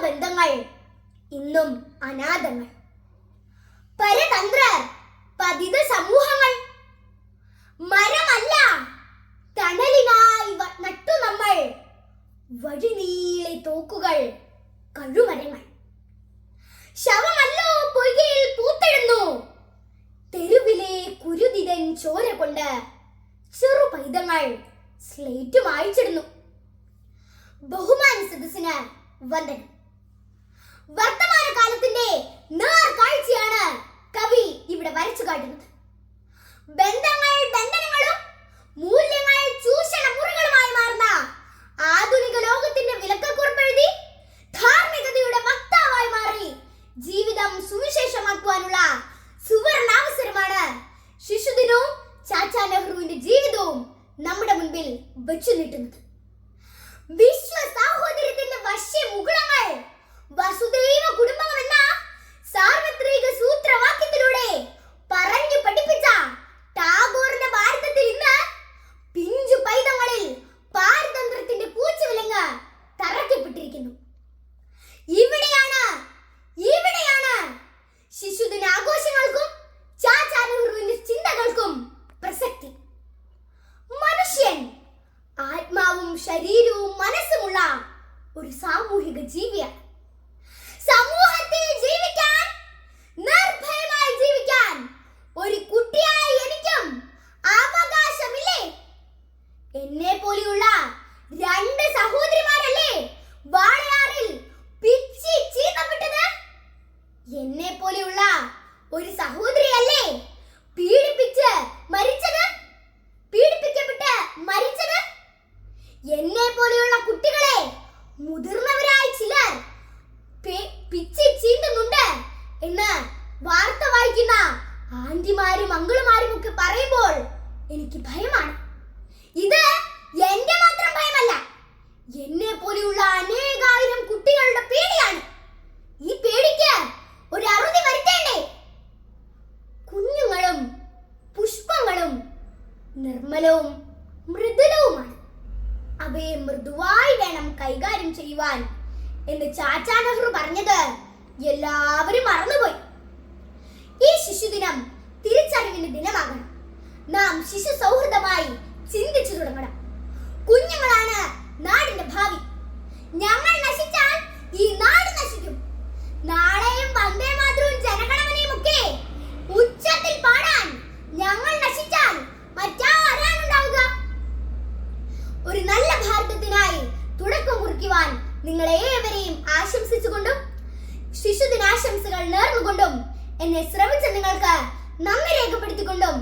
ബന്ധങ്ങൾ ഇന്നും അനാഥങ്ങൾ. പരതന്ത്ര പതിത സമൂഹങ്ങൾ മരമല്ല തണലിനായി നട്ടു നമ്മൾ. വഴിനീളെ തോക്കുകൾ കഴുമരങ്ങൾ. ശവമല്ലോ പൊയ്കയിൽ പൂത്തിടുന്നു. തെരുവിലെ കുരുതിരൻ ചോര കൊണ്ട് ചെറു പൈതങ്ങൾ സ്ലേറ്റ് മായ്ച്ചിടുന്നു. ബഹുമാന സദസ്സിന് വന്ദനം. വർത്തമാനകാലത്തിന്റെ നേർക്കാഴ്ചയാണ് കവി ഇവിടെ വരച്ചു കാട്ടുന്നത്. ബന്ധങ്ങൾ ബന്ധനങ്ങളും മൂല്യങ്ങൾ ചൂഷണ മുറികളുമായി മാറുന്ന ആധുനിക ലോകത്തിന്റെ വിലക്കുറിപ്പെഴുതി ധാർമ്മികതയുടെ വക്താവായി മാറി ജീവിതം സുവിശേഷമാക്കുവാനുള്ള സുവർണാവസരമാണ് ശിശുദിനവും ചാച്ചാ നെഹ്റുവിന്റെ ജീവിതവും നമ്മുടെ മുൻപിൽ വെച്ചു നീട്ടുന്നത്. വിശ്വ സാഹോദര്യത്തിന്റെ വശ്യമുകുളങ്ങൾ വസുദൈവ കുടുംബം എന്ന സാർവത്രിക സൂത്രവാക്യത്തിലൂടെ പറഞ്ഞു പഠിപ്പിച്ച ടാഗോറിന്റെ ഭാരതത്തിൽ ഇന്ന് പിഞ്ചു പൈതങ്ങളിൽ പാരതന്ത്രത്തിന്റെ പൂച്ചവിലങ്ങ് തറക്കപ്പെട്ടിരിക്കുന്നു. ഇവിടെയാണ് ശിശുദിനാഘോഷങ്ങൾക്കും ചാച്ചാ നെഹ്റുവിന്റെ ചിന്തകൾക്കും പ്രസക്തി. മനുഷ്യൻ ആത്മാവും ശരീരവും മനസ്സുമുള്ള ഒരു സാമൂഹിക ജീവിയാണ്. സമൂഹത്തിൽ ജീവിക്കാൻ, നിർഭയമായി ജീവിക്കാൻ ഒരു കുട്ടിയായി എനിക്കും അവകാശമില്ലേ? എന്നെ പോലെയുള്ള 2 സഹോദരിമാരല്ലേ വാളയാറിൽ പിച്ചി ചീന്തപ്പെട്ടത്? എന്നെ പോലെയുള്ള ഒരു സഹോദരിയല്ലേ പീഡിപ്പിക്കപ്പെട്ട് മരിച്ചത്? എന്നെ പോലെയുള്ള കുട്ടികളെ മുതിർന്നവരായി ചിലർ പിച്ചി ചീന്തുന്നുണ്ട് എന്ന് വാർത്ത വായിക്കുന്ന ആന്റിമാരും അങ്കിളുമാരും ഒക്കെ പറയുമ്പോൾ എനിക്ക് ഭയമാണ്. ഇത് എന്റെ മാത്രം ഭയമല്ല, എന്നെ പോലെയുള്ള അനേകായിരം കുട്ടികളുടെ പേടിയാണ്. ഈ പേടിക്ക് ഒരു അറുതി വരുത്തേണ്ടേ? കുഞ്ഞുങ്ങളും പുഷ്പങ്ങളും നിർമ്മലവും മൃദുലവുമാണ്. അവയെ മൃദുവായി വേണം കൈകാര്യം ചെയ്യുവാൻ എന്ന് ചാച്ചാ നെഹ്റു പറഞ്ഞത് എല്ലാവരും മറന്നുപോയി. ഈ ശിശുദിനം തിരിച്ചറിവിന്റെ ദിനമാകണം. നാം ശിശു സൗഹൃദമായി ചിന്തിച്ചു തുടങ്ങണം. കുഞ്ഞുങ്ങളാണ് നാടിന്റെ ഭാവി. ഞങ്ങൾ നശിച്ചാൽ ഈ നാട് നശിക്കും. നാളെയും വന്ദേ മാതരവും ജനഗണമനയും ഒക്കെ ഉച്ചത്തിൽ പാടാൻ ഞങ്ങൾ നശിച്ചാൽ മറ്റാരാണുണ്ടാവുക? ഒരു നല്ല ഭാരതത്തിനായി തുടക്കം കുറിക്കുവാൻ നിങ്ങളേവരെയും ആശംസിച്ചുകൊണ്ടും ശിശുദിനാശംസകൾ നേർന്നുകൊണ്ടും എന്നെ ശ്രമിച്ച നിങ്ങൾക്ക് നന്ദി രേഖപ്പെടുത്തിക്കൊണ്ടും